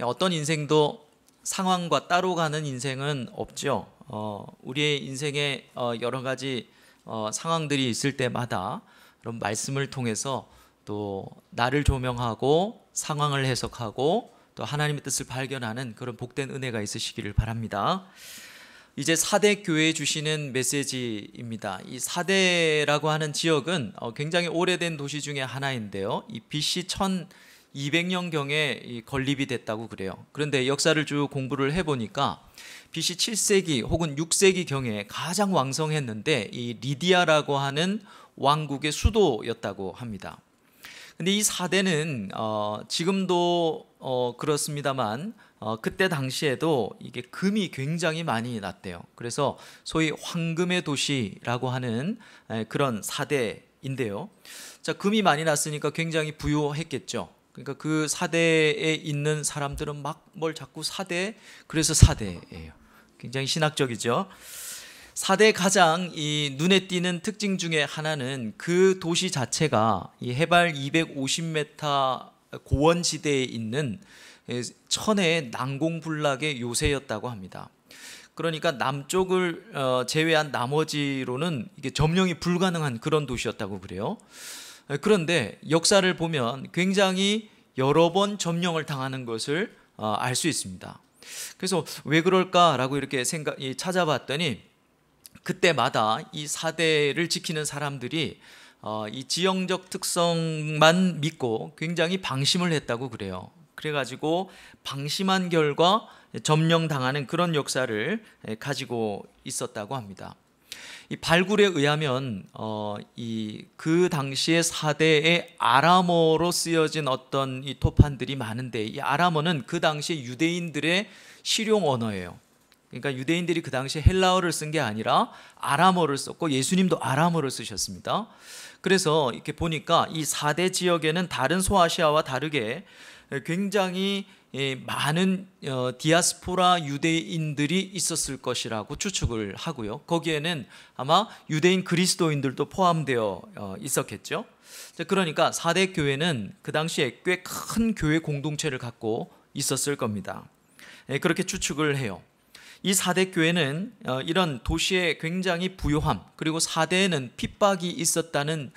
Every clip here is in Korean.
어떤 인생도 상황과 따로 가는 인생은 없죠. 우리의 인생에 여러 가지 상황들이 있을 때마다 그런 말씀을 통해서 또 나를 조명하고 상황을 해석하고 또 하나님의 뜻을 발견하는 그런 복된 은혜가 있으시기를 바랍니다. 이제 사대 교회에 주시는 메시지입니다. 이 사대라고 하는 지역은 굉장히 오래된 도시 중에 하나인데요. 이 BC 1200년경에 건립이 됐다고 그래요. 그런데 역사를 쭉 공부를 해보니까 BC 7세기 혹은 6세기경에 가장 왕성했는데 이 리디아라고 하는 왕국의 수도였다고 합니다. 근데 이 사대는 지금도 그렇습니다만 그때 당시에도 이게 금이 굉장히 많이 났대요. 그래서 소위 황금의 도시라고 하는 그런 사대인데요. 자, 금이 많이 났으니까 굉장히 부유했겠죠. 그러니까 그 사대에 있는 사람들은 막 뭘 자꾸 사대, 그래서 사대예요. 굉장히 신학적이죠. 사대의 가장 이 눈에 띄는 특징 중에 하나는 그 도시 자체가 이 해발 250m 고원지대에 있는 천혜의 난공불락의 요새였다고 합니다. 그러니까 남쪽을 제외한 나머지로는 이게 점령이 불가능한 그런 도시였다고 그래요. 그런데 역사를 보면 굉장히 여러 번 점령을 당하는 것을 알 수 있습니다. 그래서 왜 그럴까라고 이렇게 찾아봤더니 그때마다 이 사대를 지키는 사람들이 이 지형적 특성만 믿고 굉장히 방심을 했다고 그래요. 그래가지고 방심한 결과 점령당하는 그런 역사를 가지고 있었다고 합니다. 이 발굴에 의하면 그 당시에 사대의 아람어로 쓰여진 어떤 이 토판들이 많은데 이 아람어는 그 당시에 유대인들의 실용 언어예요. 그러니까 유대인들이 그 당시에 헬라어를 쓴 게 아니라 아람어를 썼고 예수님도 아람어를 쓰셨습니다. 그래서 이렇게 보니까 이 사대 지역에는 다른 소아시아와 다르게 굉장히 많은 디아스포라 유대인들이 있었을 것이라고 추측을 하고요. 거기에는 아마 유대인 그리스도인들도 포함되어 있었겠죠. 그러니까 사대 교회는 그 당시에 꽤 큰 교회 공동체를 갖고 있었을 겁니다. 그렇게 추측을 해요. 이 사대 교회는 이런 도시의 굉장히 부요함, 그리고 사대에는 핍박이 있었다는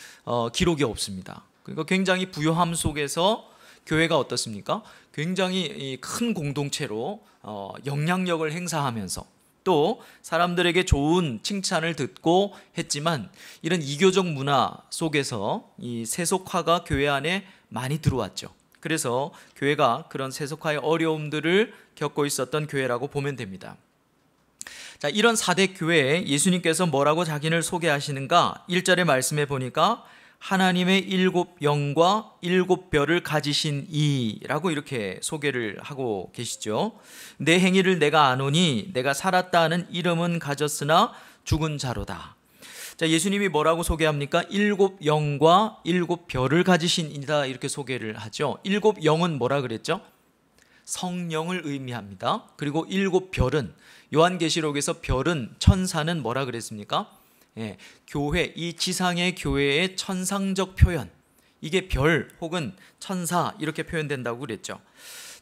기록이 없습니다. 그러니까 굉장히 부요함 속에서 교회가 어떻습니까? 굉장히 큰 공동체로 영향력을 행사하면서 또 사람들에게 좋은 칭찬을 듣고 했지만 이런 이교적 문화 속에서 이 세속화가 교회 안에 많이 들어왔죠. 그래서 교회가 그런 세속화의 어려움들을 겪고 있었던 교회라고 보면 됩니다. 자, 이런 사대 교회에 예수님께서 뭐라고 자기를 소개하시는가? 1절의 말씀에 보니까 하나님의 일곱 영과 일곱 별을 가지신 이라고 이렇게 소개를 하고 계시죠. 내 행위를 내가 아노니 내가 살았다 하는 이름은 가졌으나 죽은 자로다. 자, 예수님이 뭐라고 소개합니까? 일곱 영과 일곱 별을 가지신 이다 이렇게 소개를 하죠. 일곱 영은 뭐라 그랬죠? 성령을 의미합니다. 그리고 일곱 별은 요한계시록에서 별은 천사는 뭐라 그랬습니까? 교회, 이 지상의 교회의 천상적 표현, 이게 별 혹은 천사 이렇게 표현된다고 그랬죠.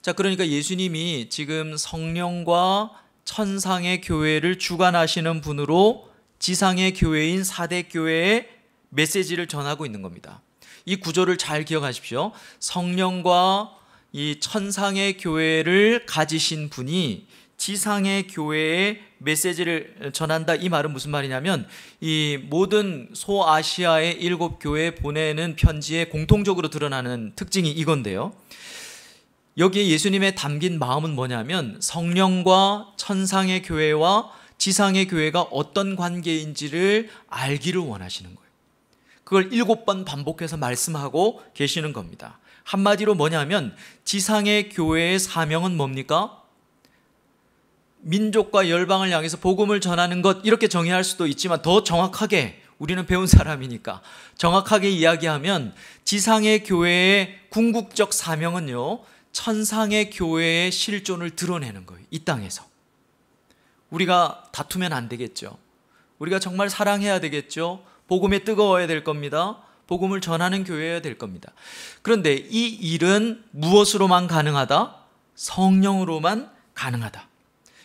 자, 그러니까 예수님이 지금 성령과 천상의 교회를 주관하시는 분으로 지상의 교회인 사대 교회의 메시지를 전하고 있는 겁니다. 이 구조를 잘 기억하십시오. 성령과 이 천상의 교회를 가지신 분이 지상의 교회의 메시지를 전한다. 이 말은 무슨 말이냐면 이 모든 소아시아의 일곱 교회에 보내는 편지에 공통적으로 드러나는 특징이 이건데요. 여기에 예수님의 담긴 마음은 뭐냐면 성령과 천상의 교회와 지상의 교회가 어떤 관계인지를 알기를 원하시는 거예요. 그걸 7번 반복해서 말씀하고 계시는 겁니다. 한마디로 뭐냐면 지상의 교회의 사명은 뭡니까? 민족과 열방을 향해서 복음을 전하는 것, 이렇게 정의할 수도 있지만 더 정확하게, 우리는 배운 사람이니까 정확하게 이야기하면 지상의 교회의 궁극적 사명은요, 천상의 교회의 실존을 드러내는 거예요. 이 땅에서 우리가 다투면 안 되겠죠. 우리가 정말 사랑해야 되겠죠. 복음에 뜨거워야 될 겁니다. 복음을 전하는 교회여야 될 겁니다. 그런데 이 일은 무엇으로만 가능하다? 성령으로만 가능하다.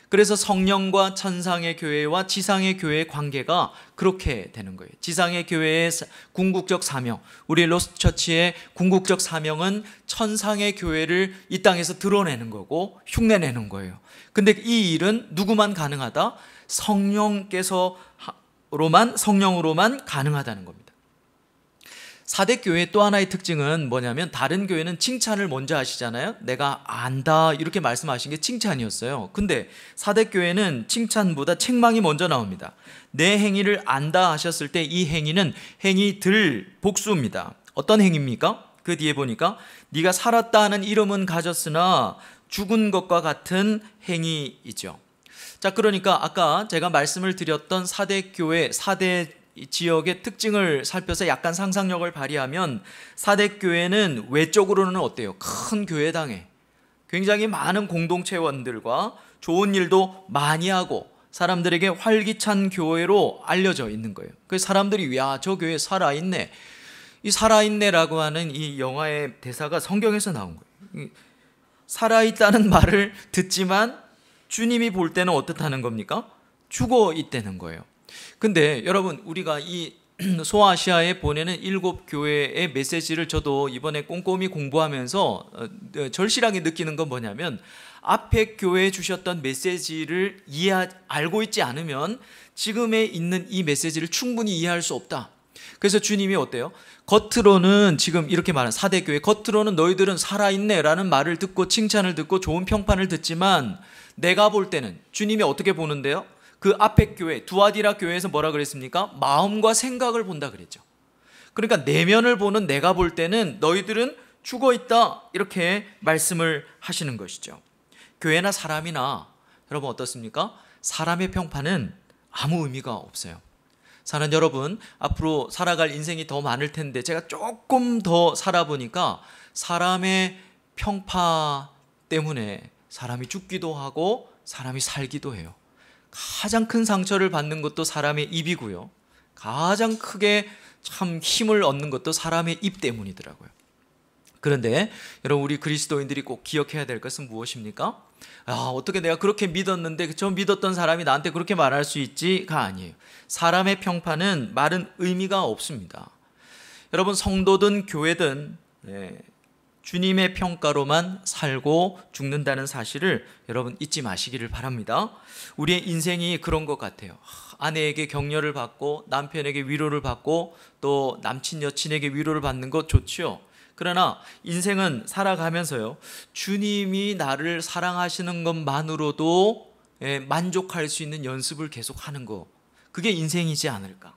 그래서 성령과 천상의 교회와 지상의 교회의 관계가 그렇게 되는 거예요. 지상의 교회의 궁극적 사명, 우리 로스처치의 궁극적 사명은 천상의 교회를 이 땅에서 드러내는 거고 흉내내는 거예요. 근데 이 일은 누구만 가능하다? 성령으로만 가능하다는 겁니다. 사대교회의 또 하나의 특징은 뭐냐면, 다른 교회는 칭찬을 먼저 하시잖아요. 내가 안다 이렇게 말씀하신 게 칭찬이었어요. 근데 사대교회는 칭찬보다 책망이 먼저 나옵니다. 내 행위를 안다 하셨을 때 이 행위는 행위들 복수입니다. 어떤 행위입니까? 그 뒤에 보니까 네가 살았다 하는 이름은 가졌으나 죽은 것과 같은 행위이죠. 자, 그러니까 아까 제가 말씀을 드렸던 사대교회, 사대 지역의 특징을 살펴서 약간 상상력을 발휘하면, 사대교회는 외적으로는 어때요? 큰 교회당에 굉장히 많은 공동체원들과 좋은 일도 많이 하고 사람들에게 활기찬 교회로 알려져 있는 거예요. 그래서 사람들이 야, 저 교회 살아있네. 이 살아있네라고 하는 이 영화의 대사가 성경에서 나온 거예요. 살아있다는 말을 듣지만 주님이 볼 때는 어떻다는 겁니까? 죽어 있다는 거예요. 근데 여러분, 우리가 이 소아시아에 보내는 7교회의 메시지를 저도 이번에 꼼꼼히 공부하면서 절실하게 느끼는 건 뭐냐면, 앞에 교회에 주셨던 메시지를 알고 있지 않으면 지금에 있는 이 메시지를 충분히 이해할 수 없다. 그래서 주님이 어때요? 겉으로는 지금 이렇게 말하는 사대교회, 겉으로는 너희들은 살아있네 라는 말을 듣고 칭찬을 듣고 좋은 평판을 듣지만, 내가 볼 때는 주님이 어떻게 보는데요? 그 앞에 교회, 두아디라 교회에서 뭐라 그랬습니까? 마음과 생각을 본다 그랬죠. 그러니까 내면을 보는 내가 볼 때는 너희들은 죽어 있다, 이렇게 말씀을 하시는 것이죠. 교회나 사람이나 여러분 어떻습니까? 사람의 평판은 아무 의미가 없어요. 사는 여러분, 앞으로 살아갈 인생이 더 많을 텐데 제가 조금 더 살아보니까 사람의 평파 때문에 사람이 죽기도 하고 사람이 살기도 해요. 가장 큰 상처를 받는 것도 사람의 입이고요, 가장 크게 참 힘을 얻는 것도 사람의 입 때문이더라고요. 그런데 여러분, 우리 그리스도인들이 꼭 기억해야 될 것은 무엇입니까? 어떻게 내가 그렇게 믿었는데 저 믿었던 사람이 나한테 그렇게 말할 수 있지가 아니에요. 사람의 평판은 말은 의미가 없습니다. 여러분, 성도든 교회든 주님의 평가로만 살고 죽는다는 사실을 여러분 잊지 마시기를 바랍니다. 우리의 인생이 그런 것 같아요. 아내에게 격려를 받고 남편에게 위로를 받고 또 남친 여친에게 위로를 받는 것 좋지요. 그러나 인생은 살아가면서요, 주님이 나를 사랑하시는 것만으로도 만족할 수 있는 연습을 계속하는 거, 그게 인생이지 않을까.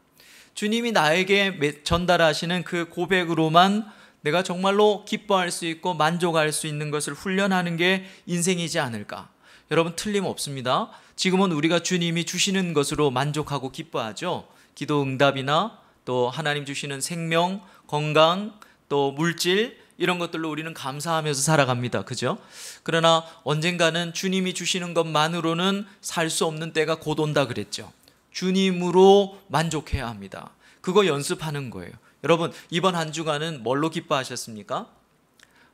주님이 나에게 전달하시는 그 고백으로만 내가 정말로 기뻐할 수 있고 만족할 수 있는 것을 훈련하는 게 인생이지 않을까. 여러분, 틀림없습니다. 지금은 우리가 주님이 주시는 것으로 만족하고 기뻐하죠. 기도 응답이나 또 하나님 주시는 생명, 건강, 또 물질, 이런 것들로 우리는 감사하면서 살아갑니다. 그죠? 그러나 언젠가는 주님이 주시는 것만으로는 살 수 없는 때가 곧 온다 그랬죠. 주님으로 만족해야 합니다. 그거 연습하는 거예요. 여러분, 이번 한 주간은 뭘로 기뻐하셨습니까?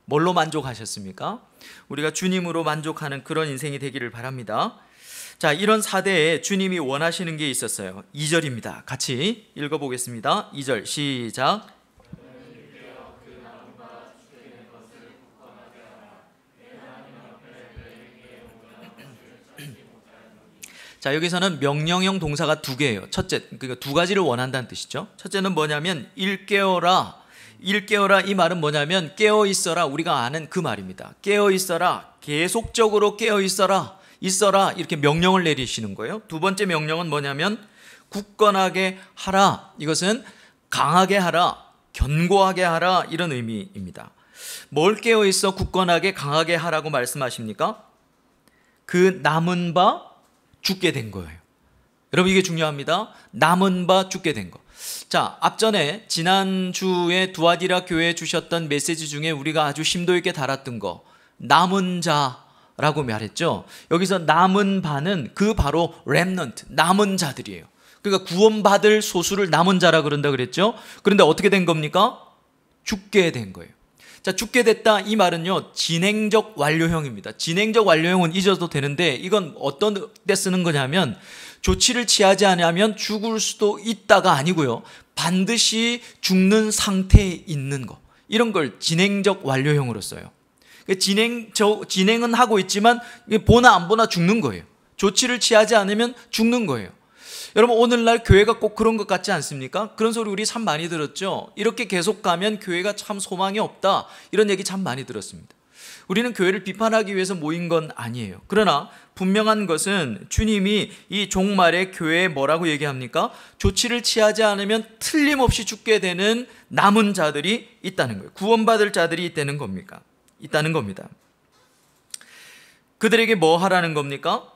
뭘로 만족하셨습니까? 우리가 주님으로 만족하는 그런 인생이 되기를 바랍니다. 자, 이런 사대에 주님이 원하시는 게 있었어요. 2절입니다. 같이 읽어보겠습니다. 2절 시작. 자, 여기서는 명령형 동사가 2개예요. 첫째, 그러니까 2가지를 원한다는 뜻이죠. 첫째는 뭐냐면 일깨어라. 일깨어라, 이 말은 뭐냐면 깨어 있어라, 우리가 아는 그 말입니다. 깨어 있어라, 계속적으로 깨어 있어라, 이렇게 명령을 내리시는 거예요. 두 번째 명령은 뭐냐면 굳건하게 하라. 이것은 강하게 하라, 견고하게 하라, 이런 의미입니다. 뭘 깨어 있어 굳건하게 강하게 하라고 말씀하십니까? 그 남은 바 죽게 된 거예요. 여러분, 이게 중요합니다. 남은 바 죽게 된 거. 자, 앞전에 지난주에 두아디라 교회에 주셨던 메시지 중에 우리가 아주 심도 있게 다뤘던 거, 남은 자라고 말했죠. 여기서 남은 바는 그 바로 렘넌트, 남은 자들이에요. 그러니까 구원받을 소수를 남은 자라 그런다 그랬죠. 그런데 어떻게 된 겁니까? 죽게 된 거예요. 자, 죽게 됐다 이 말은요, 진행적 완료형입니다. 진행적 완료형은 잊어도 되는데 이건 어떤 때 쓰는 거냐면 조치를 취하지 않으면 죽을 수도 있다가 아니고요, 반드시 죽는 상태에 있는 거, 이런 걸 진행적 완료형으로 써요. 진행은 하고 있지만 보나 안 보나 죽는 거예요. 조치를 취하지 않으면 죽는 거예요. 여러분, 오늘날 교회가 꼭 그런 것 같지 않습니까? 그런 소리 우리 참 많이 들었죠. 이렇게 계속 가면 교회가 참 소망이 없다, 이런 얘기 참 많이 들었습니다. 우리는 교회를 비판하기 위해서 모인 건 아니에요. 그러나 분명한 것은 주님이 이 종말에 교회에 뭐라고 얘기합니까? 조치를 취하지 않으면 틀림없이 죽게 되는 남은 자들이 있다는 거예요. 구원받을 자들이 있다는 겁니다. 그들에게 뭐 하라는 겁니까?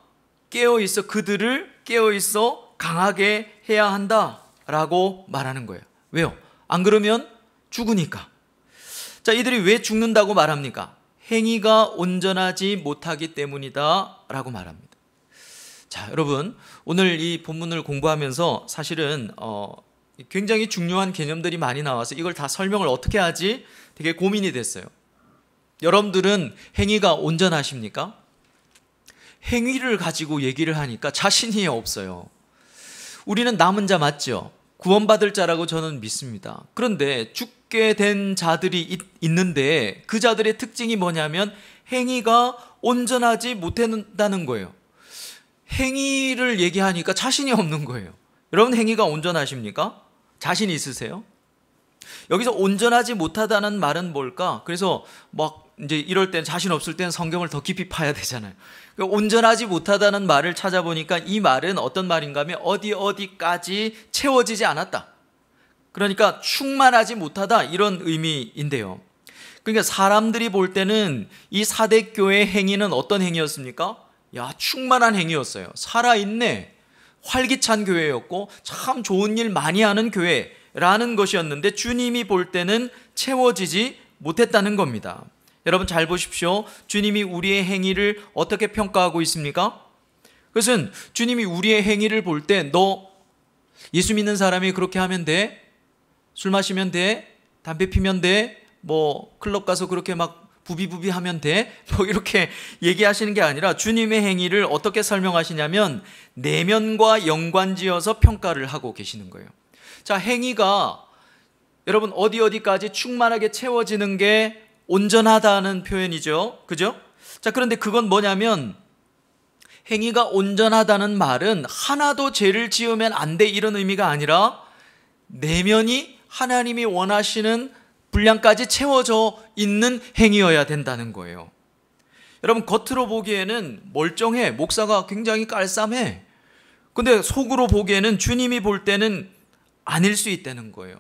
깨어있어, 그들을 깨어있어 강하게 해야 한다라고 말하는 거예요. 왜요? 안 그러면 죽으니까. 자, 이들이 왜 죽는다고 말합니까? 행위가 온전하지 못하기 때문이다 라고 말합니다. 자, 여러분, 오늘 이 본문을 공부하면서 사실은 굉장히 중요한 개념들이 많이 나와서 이걸 다 설명을 어떻게 하지 되게 고민이 됐어요. 여러분들은 행위가 온전하십니까? 행위를 가지고 얘기를 하니까 자신이 없어요. 우리는 남은 자 맞죠? 구원받을 자라고 저는 믿습니다. 그런데 죽게 된 자들이 있는데 그 자들의 특징이 뭐냐면 행위가 온전하지 못한다는 거예요. 행위를 얘기하니까 자신이 없는 거예요. 여러분, 행위가 온전하십니까? 자신 있으세요? 여기서 온전하지 못하다는 말은 뭘까? 그래서 막 이제 이럴 땐, 자신 없을 땐 성경을 더 깊이 파야 되잖아요. 그러니까 온전하지 못하다는 말을 찾아보니까 이 말은 어떤 말인가 하면 어디까지 채워지지 않았다, 그러니까 충만하지 못하다, 이런 의미인데요. 그러니까 사람들이 볼 때는 이 사대교회의 행위는 어떤 행위였습니까? 야, 충만한 행위였어요. 살아있네, 활기찬 교회였고 참 좋은 일 많이 하는 교회라는 것이었는데 주님이 볼 때는 채워지지 못했다는 겁니다. 여러분, 잘 보십시오. 주님이 우리의 행위를 어떻게 평가하고 있습니까? 그것은 주님이 우리의 행위를 볼 때 너 예수 믿는 사람이 그렇게 하면 돼? 술 마시면 돼? 담배 피면 돼? 뭐 클럽 가서 그렇게 막 부비부비 하면 돼? 뭐 이렇게 얘기하시는 게 아니라 주님의 행위를 어떻게 설명하시냐면 내면과 연관지어서 평가를 하고 계시는 거예요. 자, 행위가 여러분 어디까지 충만하게 채워지는 게 온전하다는 표현이죠. 그죠? 자, 그런데 그건 뭐냐면 행위가 온전하다는 말은 하나도 죄를 지으면 안 돼, 이런 의미가 아니라 내면이 하나님이 원하시는 분량까지 채워져 있는 행위여야 된다는 거예요. 여러분, 겉으로 보기에는 멀쩡해, 목사가 굉장히 깔쌈해. 근데 속으로 보기에는 주님이 볼 때는 아닐 수 있다는 거예요.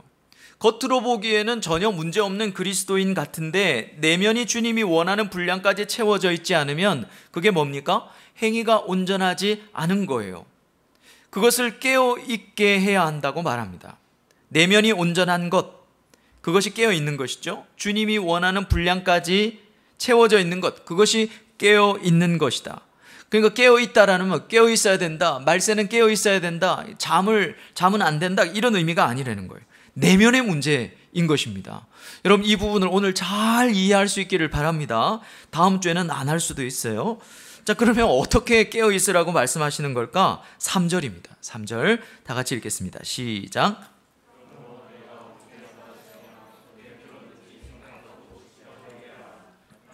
겉으로 보기에는 전혀 문제없는 그리스도인 같은데 내면이 주님이 원하는 분량까지 채워져 있지 않으면 그게 뭡니까? 행위가 온전하지 않은 거예요. 그것을 깨어있게 해야 한다고 말합니다. 내면이 온전한 것, 그것이 깨어있는 것이죠. 주님이 원하는 분량까지 채워져 있는 것, 그것이 깨어있는 것이다. 그러니까 깨어있다라는 건 깨어있어야 된다, 말세는 깨어있어야 된다, 잠은 안 된다, 이런 의미가 아니라는 거예요. 내면의 문제인 것입니다. 여러분, 이 부분을 오늘 잘 이해할 수 있기를 바랍니다. 다음 주에는 안 할 수도 있어요. 자, 그러면 어떻게 깨어있으라고 말씀하시는 걸까? 3절입니다. 3절 다 같이 읽겠습니다. 시작.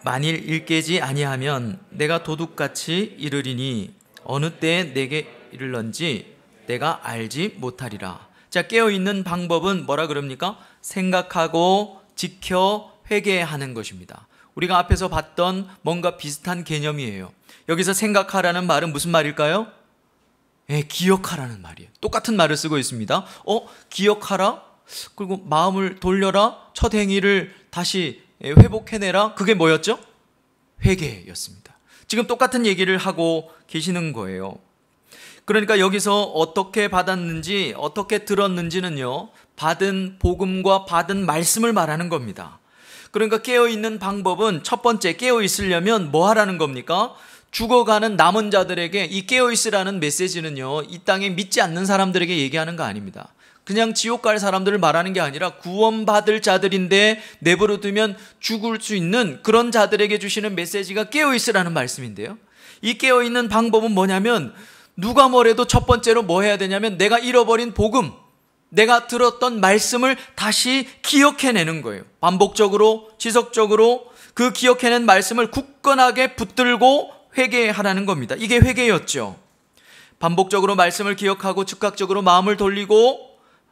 만일 일깨지 아니하면 내가 도둑같이 이르리니 어느 때에 내게 이르런지 내가 알지 못하리라. 자, 깨어있는 방법은 뭐라 그럽니까? 생각하고 지켜 회개하는 것입니다. 우리가 앞에서 봤던 뭔가 비슷한 개념이에요. 여기서 생각하라는 말은 무슨 말일까요? 기억하라는 말이에요. 똑같은 말을 쓰고 있습니다. 기억하라? 그리고 마음을 돌려라? 첫 행위를 다시 회복해내라? 그게 뭐였죠? 회개였습니다. 지금 똑같은 얘기를 하고 계시는 거예요. 그러니까 여기서 어떻게 받았는지, 어떻게 들었는지는요, 받은 복음과 받은 말씀을 말하는 겁니다. 그러니까 깨어있는 방법은 첫 번째, 깨어있으려면 뭐 하라는 겁니까? 죽어가는 남은 자들에게 이 깨어있으라는 메시지는요, 이 땅에 믿지 않는 사람들에게 얘기하는 거 아닙니다. 그냥 지옥 갈 사람들을 말하는 게 아니라 구원받을 자들인데 내버려 두면 죽을 수 있는 그런 자들에게 주시는 메시지가 깨어있으라는 말씀인데요. 이 깨어있는 방법은 뭐냐면 누가 뭐래도 첫 번째로 뭐 해야 되냐면 내가 잃어버린 복음, 내가 들었던 말씀을 다시 기억해내는 거예요. 반복적으로, 지속적으로 그 기억해낸 말씀을 굳건하게 붙들고 회개하라는 겁니다. 이게 회개였죠. 반복적으로 말씀을 기억하고 즉각적으로 마음을 돌리고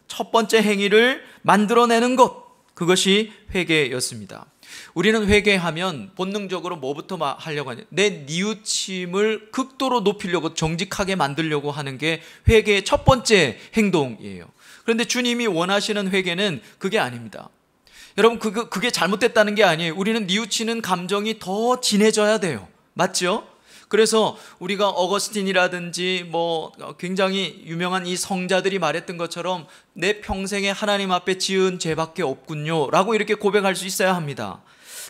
첫 번째 행위를 만들어내는 것, 그것이 회개였습니다. 우리는 회개하면 본능적으로 뭐부터 하려고 하냐, 내 뉘우침을 극도로 높이려고 정직하게 만들려고 하는 게 회개의 첫 번째 행동이에요. 그런데 주님이 원하시는 회개는 그게 아닙니다. 여러분, 그게 잘못됐다는 게 아니에요. 우리는 뉘우치는 감정이 더 진해져야 돼요. 맞죠? 그래서 우리가 어거스틴이라든지 뭐 굉장히 유명한 이 성자들이 말했던 것처럼 내 평생에 하나님 앞에 지은 죄밖에 없군요 라고 이렇게 고백할 수 있어야 합니다.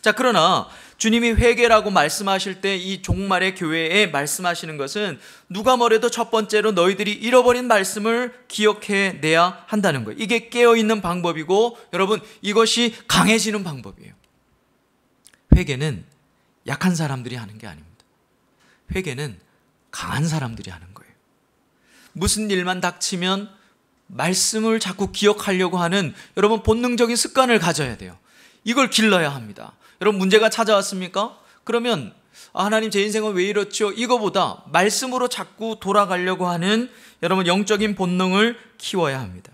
자, 그러나 주님이 회개라고 말씀하실 때 이 종말의 교회에 말씀하시는 것은 누가 뭐래도 첫 번째로 너희들이 잃어버린 말씀을 기억해내야 한다는 거예요. 이게 깨어있는 방법이고 여러분, 이것이 강해지는 방법이에요. 회개는 약한 사람들이 하는 게 아닙니다. 회개는 강한 사람들이 하는 거예요. 무슨 일만 닥치면 말씀을 자꾸 기억하려고 하는 여러분 본능적인 습관을 가져야 돼요. 이걸 길러야 합니다. 여러분, 문제가 찾아왔습니까? 그러면 하나님, 제 인생은 왜 이렇죠? 이거보다 말씀으로 자꾸 돌아가려고 하는 여러분 영적인 본능을 키워야 합니다.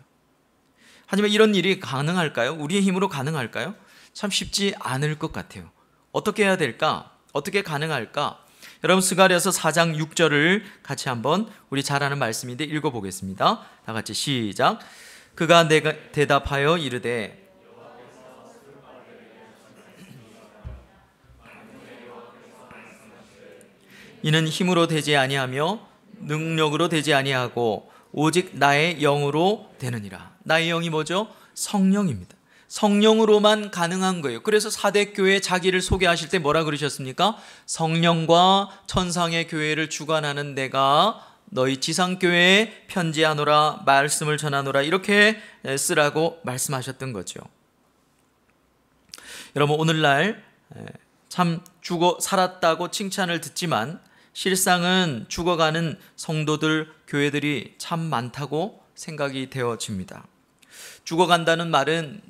하지만 이런 일이 가능할까요? 우리의 힘으로 가능할까요? 참 쉽지 않을 것 같아요. 어떻게 해야 될까? 어떻게 가능할까? 여러분, 스가랴서 4장 6절을 같이 한번 우리 잘 아는 말씀인데 읽어보겠습니다. 다 같이 시작. 그가 내가 대답하여 이르되 이는 힘으로 되지 아니하며 능력으로 되지 아니하고 오직 나의 영으로 되느니라. 나의 영이 뭐죠? 성령입니다. 성령으로만 가능한 거예요. 그래서 사대 교회 자기를 소개하실 때 뭐라 그러셨습니까? 성령과 천상의 교회를 주관하는 내가 너희 지상교회에 편지하노라, 말씀을 전하노라, 이렇게 쓰라고 말씀하셨던 거죠. 여러분, 오늘날 참 죽어 살았다고 칭찬을 듣지만 실상은 죽어가는 성도들, 교회들이 참 많다고 생각이 되어집니다. 죽어간다는 말은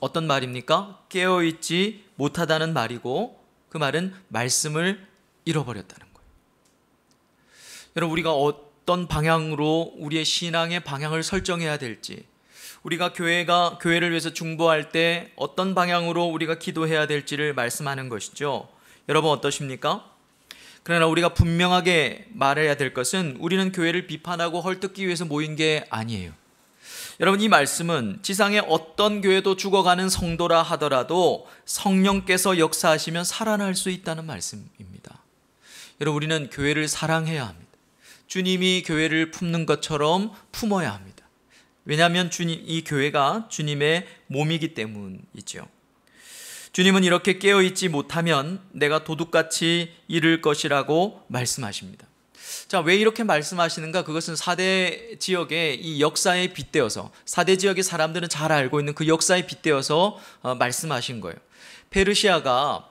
어떤 말입니까? 깨어있지 못하다는 말이고, 그 말은 말씀을 잃어버렸다는 거예요. 여러분, 우리가 어떤 방향으로 우리의 신앙의 방향을 설정해야 될지, 우리가 교회를 위해서 중보할 때 어떤 방향으로 우리가 기도해야 될지를 말씀하는 것이죠. 여러분, 어떠십니까? 그러나 우리가 분명하게 말해야 될 것은 우리는 교회를 비판하고 헐뜯기 위해서 모인 게 아니에요. 여러분, 이 말씀은 지상의 어떤 교회도 죽어가는 성도라 하더라도 성령께서 역사하시면 살아날 수 있다는 말씀입니다. 여러분, 우리는 교회를 사랑해야 합니다. 주님이 교회를 품는 것처럼 품어야 합니다. 왜냐하면 이 교회가 주님의 몸이기 때문이죠. 주님은 이렇게 깨어있지 못하면 내가 도둑같이 이를 것이라고 말씀하십니다. 자, 왜 이렇게 말씀하시는가? 그것은 사대 지역의 이 역사에 빗대어서, 사대 지역의 사람들은 잘 알고 있는 그 역사에 빗대어서 말씀하신 거예요. 페르시아가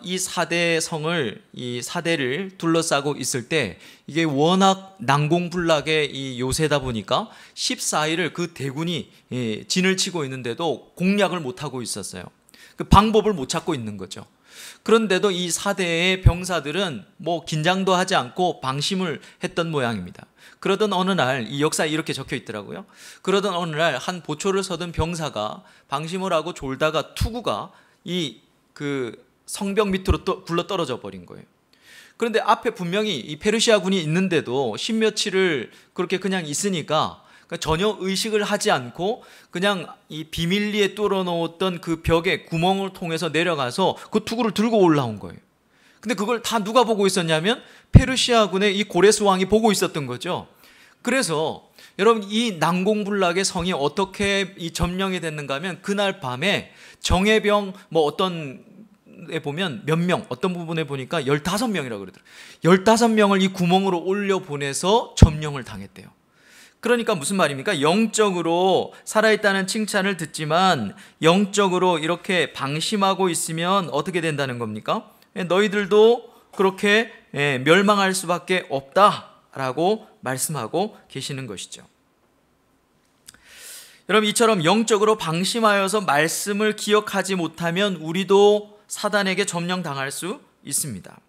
이 사대 성을, 이 사대를 둘러싸고 있을 때 이게 워낙 난공불락의 이 요새다 보니까 14일을 그 대군이 진을 치고 있는데도 공략을 못하고 있었어요. 그 방법을 못 찾고 있는 거죠. 그런데도 이 사대의 병사들은 뭐 긴장도 하지 않고 방심을 했던 모양입니다. 그러던 어느 날, 이 역사에 이렇게 적혀 있더라고요. 그러던 어느 날 한 보초를 서던 병사가 방심을 하고 졸다가 투구가 그 성벽 밑으로 굴러 떨어져 버린 거예요. 그런데 앞에 분명히 이 페르시아군이 있는데도 십몇치를 그렇게 그냥 있으니까 전혀 의식을 하지 않고 그냥 이 비밀리에 뚫어놓았던 그 벽에 구멍을 통해서 내려가서 그 투구를 들고 올라온 거예요. 근데 그걸 다 누가 보고 있었냐면 페르시아군의 이 고레스 왕이 보고 있었던 거죠. 그래서 여러분, 이 난공불락의 성이 어떻게 이 점령이 됐는가 하면 그날 밤에 정예병 어떤 에 보면 몇 명, 어떤 부분에 보니까 15명이라고 그러더라고요. 15명을 이 구멍으로 올려보내서 점령을 당했대요. 그러니까 무슨 말입니까? 영적으로 살아있다는 칭찬을 듣지만 영적으로 이렇게 방심하고 있으면 어떻게 된다는 겁니까? 너희들도 그렇게 멸망할 수밖에 없다라고 말씀하고 계시는 것이죠. 여러분, 이처럼 영적으로 방심하여서 말씀을 기억하지 못하면 우리도 사단에게 점령당할 수 있습니다.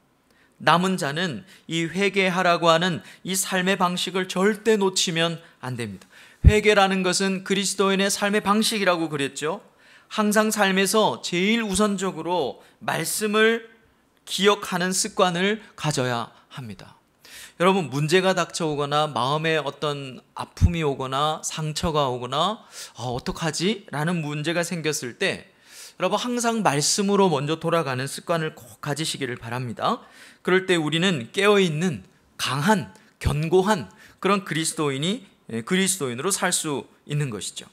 남은 자는 이 회개하라고 하는 이 삶의 방식을 절대 놓치면 안 됩니다. 회개라는 것은 그리스도인의 삶의 방식이라고 그랬죠. 항상 삶에서 제일 우선적으로 말씀을 기억하는 습관을 가져야 합니다. 여러분, 문제가 닥쳐오거나 마음에 어떤 아픔이 오거나 상처가 오거나 어떡하지? 라는 문제가 생겼을 때 여러분, 항상 말씀으로 먼저 돌아가는 습관을 꼭 가지시기를 바랍니다. 그럴 때 우리는 깨어있는 강한 견고한 그런 그리스도인으로 살 수 있는 것이죠.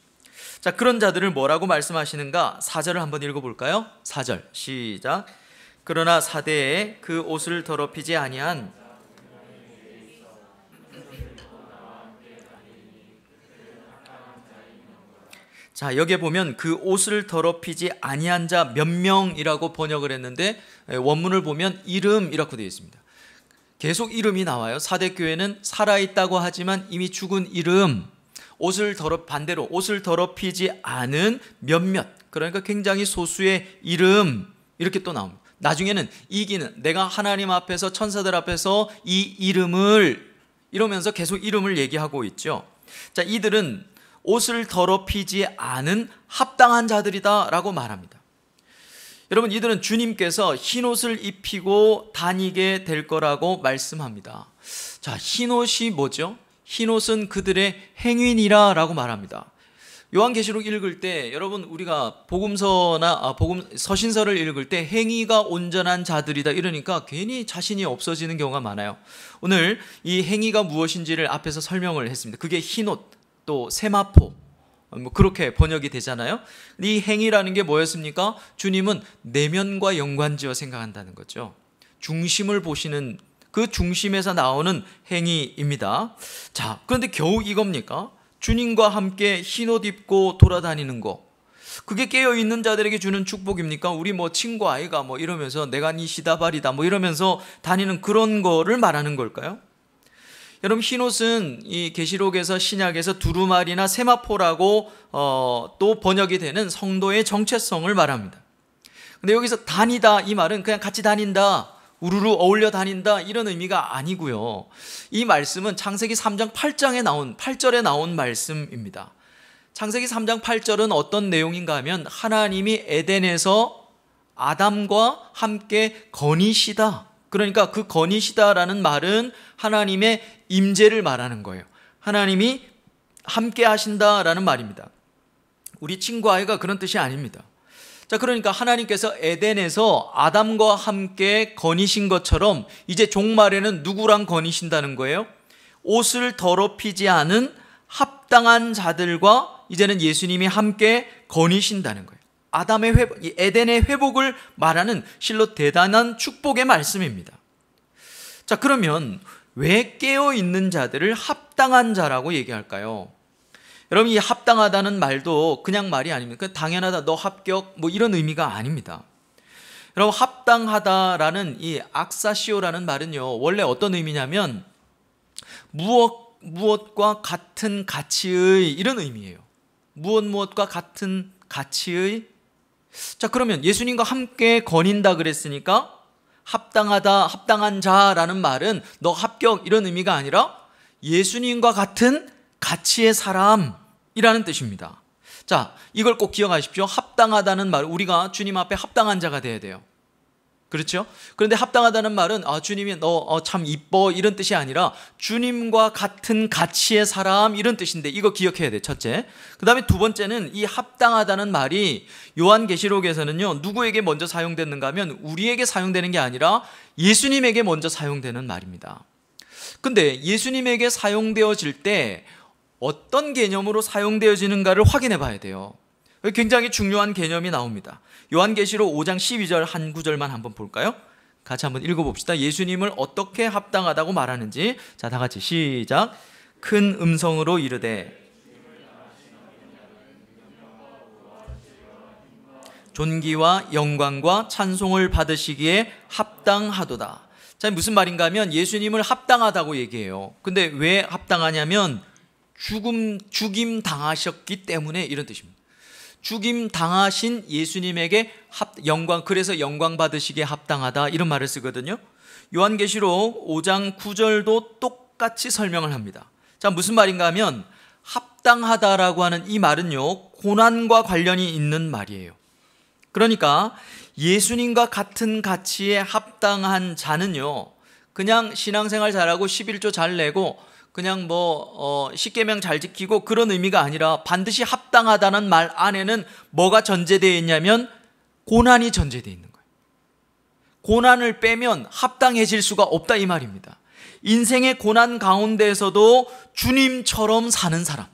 자, 그런 자들을 뭐라고 말씀하시는가? 4절을 한번 읽어볼까요? 4절 시작. 그러나 사대에 그 옷을 더럽히지 아니한 자, 여기에 보면 그 옷을 더럽히지 아니한 자 몇 명이라고 번역을 했는데 원문을 보면 이름이라고 되어 있습니다. 계속 이름이 나와요. 사대교회는 살아있다고 하지만 이미 죽은 이름, 반대로 옷을 더럽히지 않은 몇몇, 그러니까 굉장히 소수의 이름, 이렇게 또 나옵니다. 나중에는 이기는, 내가 하나님 앞에서 천사들 앞에서 이 이름을, 이러면서 계속 이름을 얘기하고 있죠. 자, 이들은 옷을 더럽히지 않은 합당한 자들이다 라고 말합니다. 여러분, 이들은 주님께서 흰옷을 입히고 다니게 될 거라고 말씀합니다. 자, 흰옷이 뭐죠? 흰옷은 그들의 행위니라 라고 말합니다. 요한계시록 읽을 때 여러분, 우리가 서신서를 읽을 때 행위가 온전한 자들이다 이러니까 괜히 자신이 없어지는 경우가 많아요. 오늘 이 행위가 무엇인지를 앞에서 설명을 했습니다. 그게 흰옷, 또 세마포, 그렇게 번역이 되잖아요. 이 행위라는 게 뭐였습니까? 주님은 내면과 연관지어 생각한다는 거죠. 중심을 보시는, 그 중심에서 나오는 행위입니다. 자, 그런데 겨우 이겁니까? 주님과 함께 흰옷 입고 돌아다니는 거, 그게 깨어있는 자들에게 주는 축복입니까? 우리 친구 아이가 이러면서 내가 네 시다발이다 이러면서 다니는 그런 거를 말하는 걸까요? 여러분, 흰옷은 이 계시록에서 신약에서 두루마리나 세마포라고 또 번역이 되는 성도의 정체성을 말합니다. 근데 여기서 다니다, 이 말은 그냥 같이 다닌다, 우르르 어울려 다닌다 이런 의미가 아니고요. 이 말씀은 창세기 3장 8절에 나온 말씀입니다. 창세기 3장 8절은 어떤 내용인가 하면 하나님이 에덴에서 아담과 함께 거니시다, 그러니까 그 거니시다라는 말은 하나님의 임재를 말하는 거예요. 하나님이 함께 하신다라는 말입니다. 우리 친구 아이가 그런 뜻이 아닙니다. 자, 그러니까 하나님께서 에덴에서 아담과 함께 거니신 것처럼 이제 종말에는 누구랑 거니신다는 거예요? 옷을 더럽히지 않은 합당한 자들과 이제는 예수님이 함께 거니신다는 거예요. 에덴의 회복을 말하는 실로 대단한 축복의 말씀입니다. 자, 그러면 왜 깨어있는 자들을 합당한 자라고 얘기할까요? 여러분, 이 합당하다는 말도 그냥 말이 아닙니까? 당연하다, 너 합격, 이런 의미가 아닙니다. 여러분, 합당하다라는 이 악사시오라는 말은요, 원래 어떤 의미냐면 무엇과 같은 가치의, 이런 의미예요. 무엇과 같은 가치의. 자, 그러면 예수님과 함께 거닌다 그랬으니까 합당하다, 합당한 자라는 말은 너 합격 이런 의미가 아니라 예수님과 같은 가치의 사람이라는 뜻입니다. 자, 이걸 꼭 기억하십시오. 합당하다는 말, 우리가 주님 앞에 합당한 자가 돼야 돼요. 그렇죠? 그런데 합당하다는 말은 주님이 너 참 이뻐 이런 뜻이 아니라 주님과 같은 가치의 사람 이런 뜻인데, 이거 기억해야 돼, 첫째. 그 다음에 두 번째는 이 합당하다는 말이 요한계시록에서는요, 누구에게 먼저 사용됐는가 하면 우리에게 사용되는 게 아니라 예수님에게 먼저 사용되는 말입니다. 근데 예수님에게 사용되어질 때 어떤 개념으로 사용되어지는가를 확인해 봐야 돼요. 굉장히 중요한 개념이 나옵니다. 요한계시록 5장 12절 한 구절만 한번 볼까요? 같이 한번 읽어봅시다. 예수님을 어떻게 합당하다고 말하는지. 자, 다 같이 시작. 큰 음성으로 이르되 존귀와 영광과 찬송을 받으시기에 합당하도다. 자, 무슨 말인가 하면 예수님을 합당하다고 얘기해요. 근데 왜 합당하냐면 죽임 당하셨기 때문에 이런 뜻입니다. 죽임 당하신 예수님에게 영광, 그래서 영광 받으시기에 합당하다, 이런 말을 쓰거든요. 요한계시록 5장 9절도 똑같이 설명을 합니다. 자, 무슨 말인가 하면 합당하다라고 하는 이 말은요, 고난과 관련이 있는 말이에요. 그러니까 예수님과 같은 가치에 합당한 자는요, 그냥 신앙생활 잘하고 11조 잘 내고 그냥 십계명 잘 지키고 그런 의미가 아니라 반드시 합당하다는 말 안에는 뭐가 전제되어 있냐면 고난이 전제되어 있는 거예요. 고난을 빼면 합당해질 수가 없다, 이 말입니다. 인생의 고난 가운데에서도 주님처럼 사는 사람,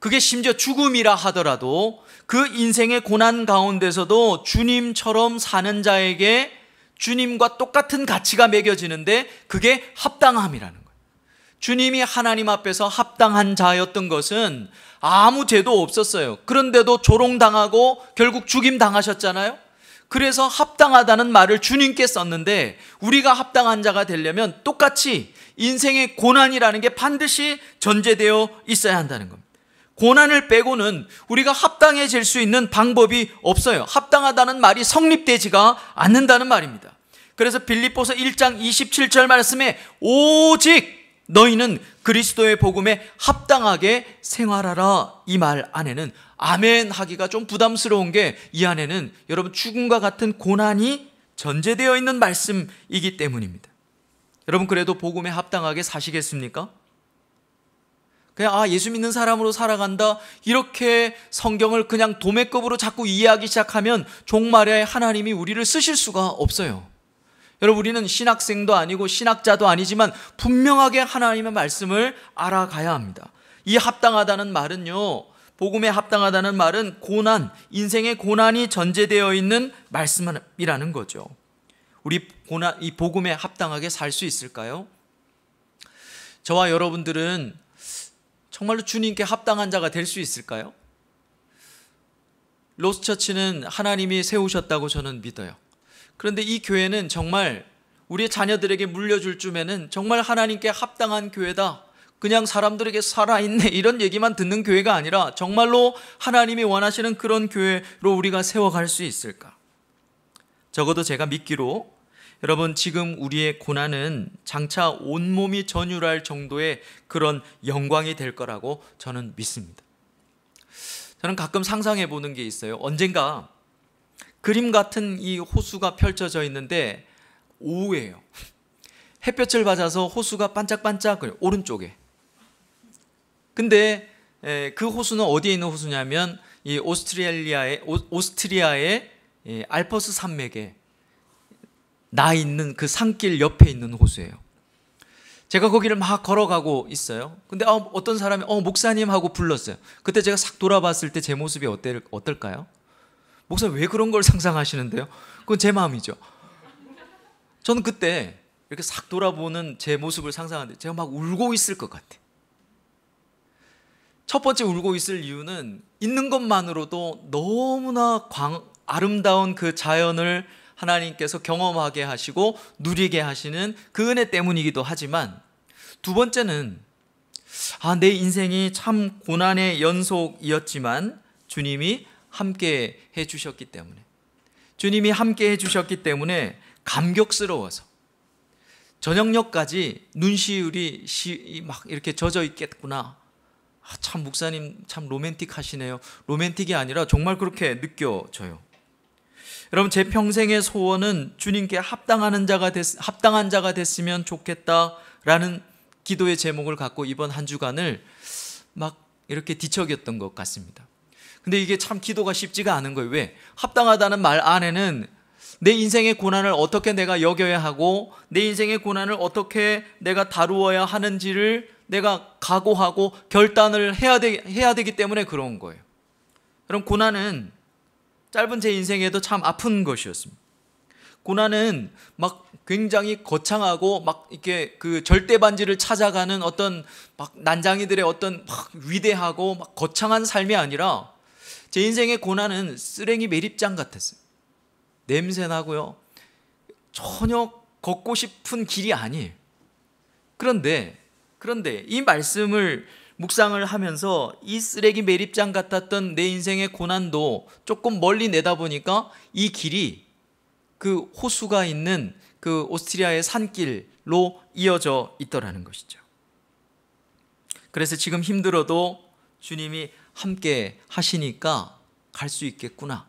그게 심지어 죽음이라 하더라도 그 인생의 고난 가운데서도 주님처럼 사는 자에게 주님과 똑같은 가치가 매겨지는데 그게 합당함이라는 거예요. 주님이 하나님 앞에서 합당한 자였던 것은 아무 죄도 없었어요. 그런데도 조롱당하고 결국 죽임 당하셨잖아요. 그래서 합당하다는 말을 주님께 썼는데 우리가 합당한 자가 되려면 똑같이 인생의 고난이라는 게 반드시 전제되어 있어야 한다는 겁니다. 고난을 빼고는 우리가 합당해질 수 있는 방법이 없어요. 합당하다는 말이 성립되지가 않는다는 말입니다. 그래서 빌립보서 1장 27절 말씀에 오직 너희는 그리스도의 복음에 합당하게 생활하라, 이 말 안에는 아멘 하기가 좀 부담스러운 게 이 안에는 여러분 죽음과 같은 고난이 전제되어 있는 말씀이기 때문입니다. 여러분 그래도 복음에 합당하게 사시겠습니까? 그냥 예수 믿는 사람으로 살아간다, 이렇게 성경을 그냥 도매급으로 자꾸 이해하기 시작하면 종말에 하나님이 우리를 쓰실 수가 없어요. 여러분 우리는 신학생도 아니고 신학자도 아니지만 분명하게 하나님의 말씀을 알아가야 합니다. 이 합당하다는 말은요, 복음에 합당하다는 말은 고난, 인생의 고난이 전제되어 있는 말씀이라는 거죠. 우리 이 복음에 합당하게 살 수 있을까요? 저와 여러분들은 정말로 주님께 합당한 자가 될 수 있을까요? 로스처치는 하나님이 세우셨다고 저는 믿어요. 그런데 이 교회는 정말 우리의 자녀들에게 물려줄 쯤에는 정말 하나님께 합당한 교회다, 그냥 사람들에게 살아있네 이런 얘기만 듣는 교회가 아니라 정말로 하나님이 원하시는 그런 교회로 우리가 세워갈 수 있을까? 적어도 제가 믿기로 여러분 지금 우리의 고난은 장차 온몸이 전율할 정도의 그런 영광이 될 거라고 저는 믿습니다. 저는 가끔 상상해 보는 게 있어요. 언젠가 그림 같은 이 호수가 펼쳐져 있는데 오후예요. 햇볕을 받아서 호수가 반짝반짝거려요, 오른쪽에. 근데 그 호수는 어디에 있는 호수냐면 이 오스트리아의 알프스 산맥에 나 있는 그 산길 옆에 있는 호수예요. 제가 거기를 막 걸어가고 있어요. 근데 어떤 사람이 목사님 하고 불렀어요. 그때 제가 싹 돌아봤을 때 제 모습이 어떨까요? 목사님 왜 그런 걸 상상하시는데요? 그건 제 마음이죠. 저는 그때 이렇게 싹 돌아보는 제 모습을 상상하는데 제가 막 울고 있을 것 같아. 첫 번째 울고 있을 이유는 있는 것만으로도 너무나 아름다운 그 자연을 하나님께서 경험하게 하시고 누리게 하시는 그 은혜 때문이기도 하지만, 두 번째는 내 인생이 참 고난의 연속이었지만 주님이 함께 해주셨기 때문에, 주님이 함께 해주셨기 때문에 감격스러워서 저녁녘까지 눈시울이 막 이렇게 젖어 있겠구나. 참 목사님 참 로맨틱하시네요. 로맨틱이 아니라 정말 그렇게 느껴져요. 여러분 제 평생의 소원은 주님께 합당한 자가 됐으면 좋겠다라는 기도의 제목을 갖고 이번 한 주간을 막 이렇게 뒤척였던 것 같습니다. 근데 이게 참 기도가 쉽지가 않은 거예요. 왜? 합당하다는 말 안에는 내 인생의 고난을 어떻게 내가 여겨야 하고 내 인생의 고난을 어떻게 내가 다루어야 하는지를 내가 각오하고 결단을 해야 되기 때문에 그런 거예요. 여러분 고난은 짧은 제 인생에도 참 아픈 것이었습니다. 고난은 막 굉장히 거창하고 막 이렇게 그 절대 반지를 찾아가는 어떤 막 난장이들의 어떤 막 위대하고 막 거창한 삶이 아니라 제 인생의 고난은 쓰레기 매립장 같았어요. 냄새 나고요. 전혀 걷고 싶은 길이 아니에요. 그런데 이 말씀을 묵상을 하면서 이 쓰레기 매립장 같았던 내 인생의 고난도 조금 멀리 내다보니까 이 길이 그 호수가 있는 그 오스트리아의 산길로 이어져 있더라는 것이죠. 그래서 지금 힘들어도 주님이 함께 하시니까 갈 수 있겠구나.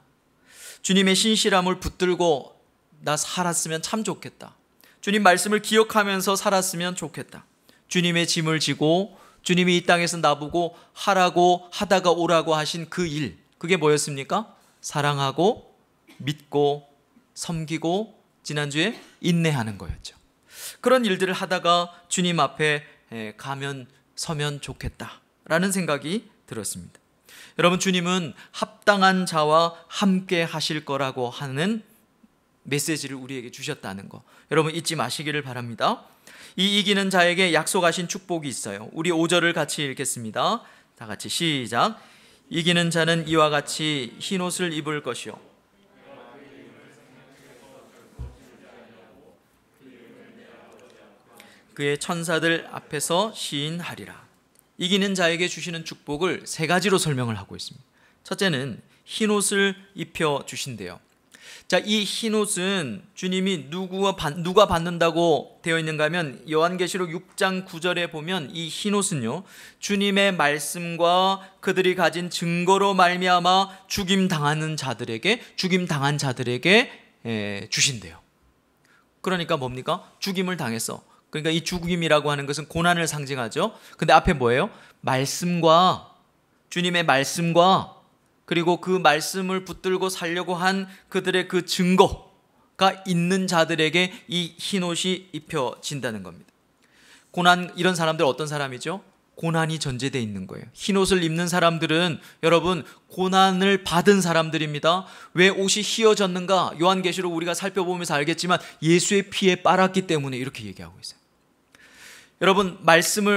주님의 신실함을 붙들고 나 살았으면 참 좋겠다. 주님 말씀을 기억하면서 살았으면 좋겠다. 주님의 짐을 지고 주님이 이 땅에서 나보고 하라고 하다가 오라고 하신 그 일, 그게 뭐였습니까? 사랑하고 믿고 섬기고 지난주에 인내하는 거였죠. 그런 일들을 하다가 주님 앞에 가면 서면 좋겠다라는 생각이 들었습니다. 여러분, 주님은 합당한 자와 함께 하실 거라고 하는 메시지를 우리에게 주셨다는 거 여러분 잊지 마시기를 바랍니다. 이 이기는 자에게 약속하신 축복이 있어요. 우리 5절을 같이 읽겠습니다. 다 같이 시작. 이기는 자는 이와 같이 흰옷을 입을 것이요 그의 천사들 앞에서 시인하리라. 이기는 자에게 주시는 축복을 세 가지로 설명을 하고 있습니다. 첫째는 흰옷을 입혀 주신대요. 자, 이 흰옷은 주님이 누가 받는다고 되어 있는가 하면 요한계시록 6장 9절에 보면 이 흰옷은요 주님의 말씀과 그들이 가진 증거로 말미암아 죽임당한 자들에게 주신대요. 그러니까 뭡니까? 죽임을 당했어. 그러니까 이 죽임이라고 하는 것은 고난을 상징하죠. 근데 앞에 뭐예요? 말씀과 주님의 말씀과 그리고 그 말씀을 붙들고 살려고 한 그들의 그 증거가 있는 자들에게 이 흰옷이 입혀진다는 겁니다. 고난, 이런 사람들 어떤 사람이죠? 고난이 전제되어 있는 거예요. 흰옷을 입는 사람들은 여러분 고난을 받은 사람들입니다. 왜 옷이 휘어졌는가? 요한계시록 우리가 살펴보면서 알겠지만 예수의 피에 빨았기 때문에 이렇게 얘기하고 있어요. 여러분,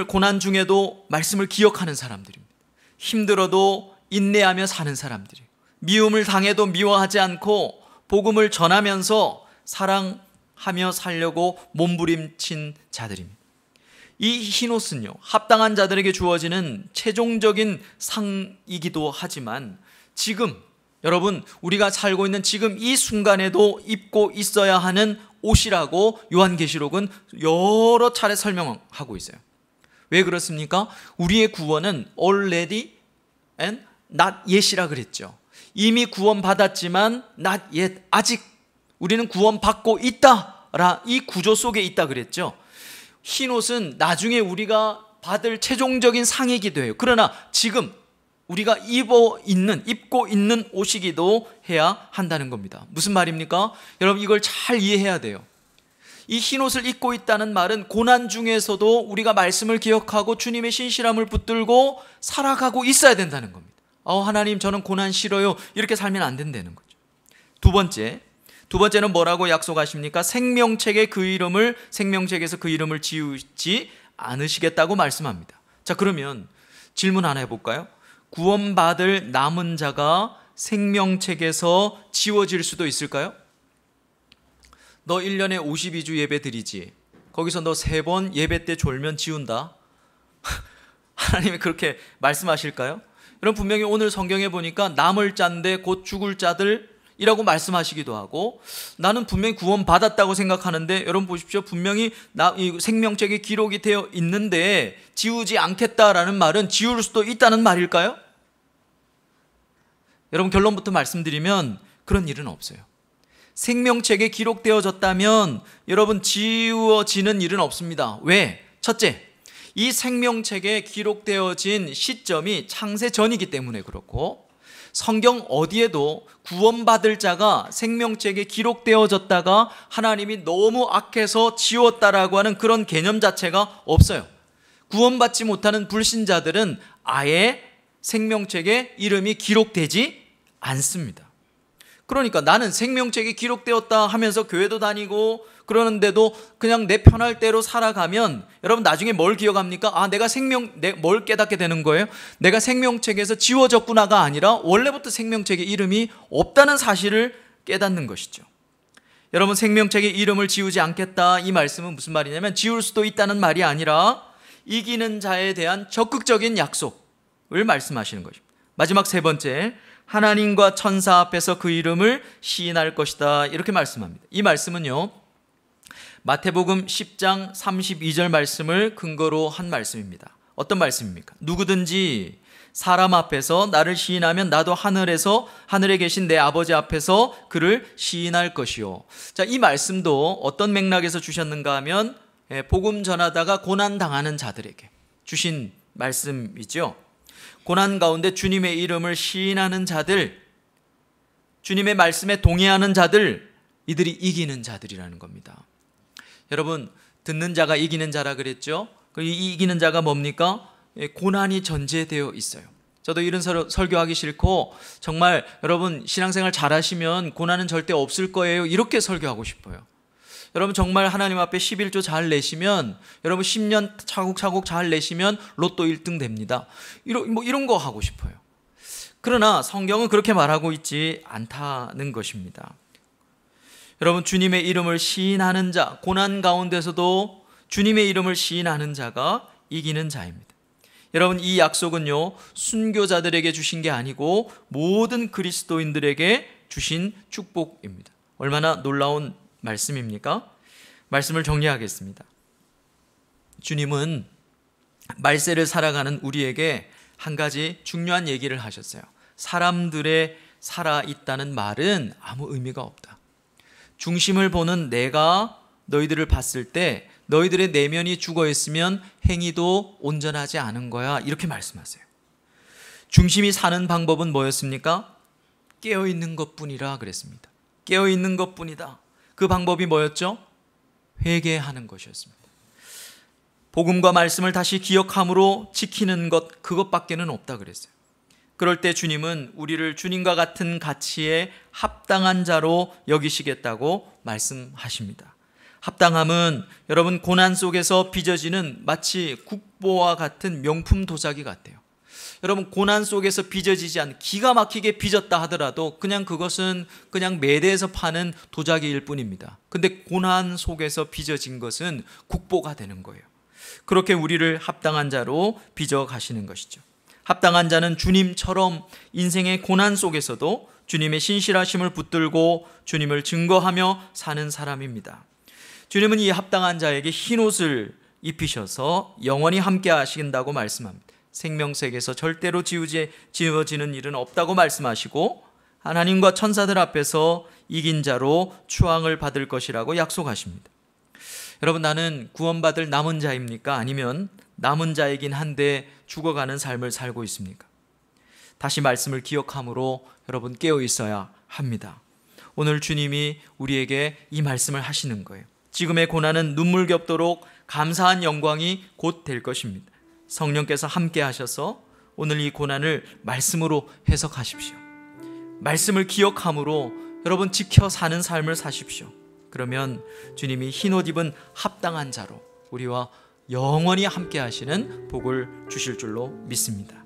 고난 중에도 말씀을 기억하는 사람들입니다. 힘들어도 인내하며 사는 사람들이에요. 미움을 당해도 미워하지 않고 복음을 전하면서 사랑하며 살려고 몸부림친 자들입니다. 이 흰옷은요 합당한 자들에게 주어지는 최종적인 상이기도 하지만 지금 여러분 우리가 살고 있는 지금 이 순간에도 입고 있어야 하는 옷이라고 요한계시록은 여러 차례 설명하고 있어요. 왜 그렇습니까? 우리의 구원은 already and not yet이라 그랬죠. 이미 구원받았지만 not yet, 아직 우리는 구원받고 있다, 이 구조 속에 있다 그랬죠. 흰옷은 나중에 우리가 받을 최종적인 상이기도 해요. 그러나 지금 우리가 입고 있는 옷이기도 해야 한다는 겁니다. 무슨 말입니까? 여러분 이걸 잘 이해해야 돼요. 이 흰옷을 입고 있다는 말은 고난 중에서도 우리가 말씀을 기억하고 주님의 신실함을 붙들고 살아가고 있어야 된다는 겁니다. 하나님 저는 고난 싫어요, 이렇게 살면 안 된다는 거죠. 두 번째는 뭐라고 약속하십니까? 생명책에서 그 이름을 지우지 않으시겠다고 말씀합니다. 자, 그러면 질문 하나 해볼까요? 구원받을 남은 자가 생명책에서 지워질 수도 있을까요? 너 1년에 52주 예배 드리지, 거기서 너 3번 예배 때 졸면 지운다. 하나님이 그렇게 말씀하실까요? 여러분 분명히 오늘 성경에 보니까 남을 자인데 곧 죽을 자들이라고 말씀하시기도 하고, 나는 분명히 구원받았다고 생각하는데 여러분 보십시오, 분명히 이 생명책에 기록이 되어 있는데 지우지 않겠다라는 말은 지울 수도 있다는 말일까요? 여러분 결론부터 말씀드리면 그런 일은 없어요. 생명책에 기록되어졌다면 여러분 지워지는 일은 없습니다. 왜? 첫째, 이 생명책에 기록되어진 시점이 창세 전이기 때문에 그렇고, 성경 어디에도 구원받을 자가 생명책에 기록되어졌다가 하나님이 너무 악해서 지웠다라고 하는 그런 개념 자체가 없어요. 구원받지 못하는 불신자들은 아예 생명책에 이름이 기록되지 않습니다. 그러니까 나는 생명책에 기록되었다 하면서 교회도 다니고 그러는데도 그냥 내 편할 대로 살아가면 여러분 나중에 뭘 기억합니까? 아, 뭘 깨닫게 되는 거예요? 내가 생명책에서 지워졌구나가 아니라 원래부터 생명책에 이름이 없다는 사실을 깨닫는 것이죠. 여러분, 생명책에 이름을 지우지 않겠다, 이 말씀은 무슨 말이냐면 지울 수도 있다는 말이 아니라 이기는 자에 대한 적극적인 약속을 말씀하시는 것입니다. 마지막 세 번째, 하나님과 천사 앞에서 그 이름을 시인할 것이다, 이렇게 말씀합니다. 이 말씀은요, 마태복음 10장 32절 말씀을 근거로 한 말씀입니다. 어떤 말씀입니까? 누구든지 사람 앞에서 나를 시인하면 나도 하늘에 계신 내 아버지 앞에서 그를 시인할 것이요. 자, 이 말씀도 어떤 맥락에서 주셨는가 하면 복음 전하다가 고난 당하는 자들에게 주신 말씀이죠. 고난 가운데 주님의 이름을 시인하는 자들, 주님의 말씀에 동의하는 자들, 이들이 이기는 자들이라는 겁니다. 여러분, 듣는 자가 이기는 자라 그랬죠? 이 이기는 자가 뭡니까? 고난이 전제되어 있어요. 저도 이런 설교하기 싫고 정말 여러분 신앙생활 잘하시면 고난은 절대 없을 거예요, 이렇게 설교하고 싶어요. 여러분 정말 하나님 앞에 11조 잘 내시면, 여러분 10년 차곡차곡 잘 내시면 로또 1등 됩니다. 이런 거 하고 싶어요. 그러나 성경은 그렇게 말하고 있지 않다는 것입니다. 여러분, 주님의 이름을 시인하는 자, 고난 가운데서도 주님의 이름을 시인하는 자가 이기는 자입니다. 여러분, 이 약속은요, 순교자들에게 주신 게 아니고 모든 그리스도인들에게 주신 축복입니다. 얼마나 놀라운 말씀입니까? 말씀을 정리하겠습니다. 주님은 말세를 살아가는 우리에게 한 가지 중요한 얘기를 하셨어요. 사람들의 살아있다는 말은 아무 의미가 없다. 중심을 보는 내가 너희들을 봤을 때 너희들의 내면이 죽어 있으면 행위도 온전하지 않은 거야, 이렇게 말씀하세요. 중심이 사는 방법은 뭐였습니까? 깨어있는 것뿐이라 그랬습니다. 깨어있는 것뿐이다. 그 방법이 뭐였죠? 회개하는 것이었습니다. 복음과 말씀을 다시 기억함으로 지키는 것, 그것밖에는 없다 그랬어요. 그럴 때 주님은 우리를 주님과 같은 가치에 합당한 자로 여기시겠다고 말씀하십니다. 합당함은 여러분 고난 속에서 빚어지는 마치 국보와 같은 명품 도자기 같아요. 여러분, 고난 속에서 빚어지지 않는, 기가 막히게 빚었다 하더라도 그냥 그것은 그냥 매대에서 파는 도자기일 뿐입니다. 근데 고난 속에서 빚어진 것은 국보가 되는 거예요. 그렇게 우리를 합당한 자로 빚어 가시는 것이죠. 합당한 자는 주님처럼 인생의 고난 속에서도 주님의 신실하심을 붙들고 주님을 증거하며 사는 사람입니다. 주님은 이 합당한 자에게 흰옷을 입히셔서 영원히 함께 하신다고 말씀합니다. 생명책에서 절대로 지워지는 일은 없다고 말씀하시고 하나님과 천사들 앞에서 이긴 자로 추앙을 받을 것이라고 약속하십니다. 여러분, 나는 구원받을 남은 자입니까? 아니면 남은 자이긴 한데 죽어가는 삶을 살고 있습니까? 다시 말씀을 기억함으로 여러분 깨어 있어야 합니다. 오늘 주님이 우리에게 이 말씀을 하시는 거예요. 지금의 고난은 눈물겹도록 감사한 영광이 곧 될 것입니다. 성령께서 함께 하셔서 오늘 이 고난을 말씀으로 해석하십시오. 말씀을 기억함으로 여러분 지켜 사는 삶을 사십시오. 그러면 주님이 흰옷 입은 합당한 자로 우리와 영원히 함께 하시는 복을 주실 줄로 믿습니다.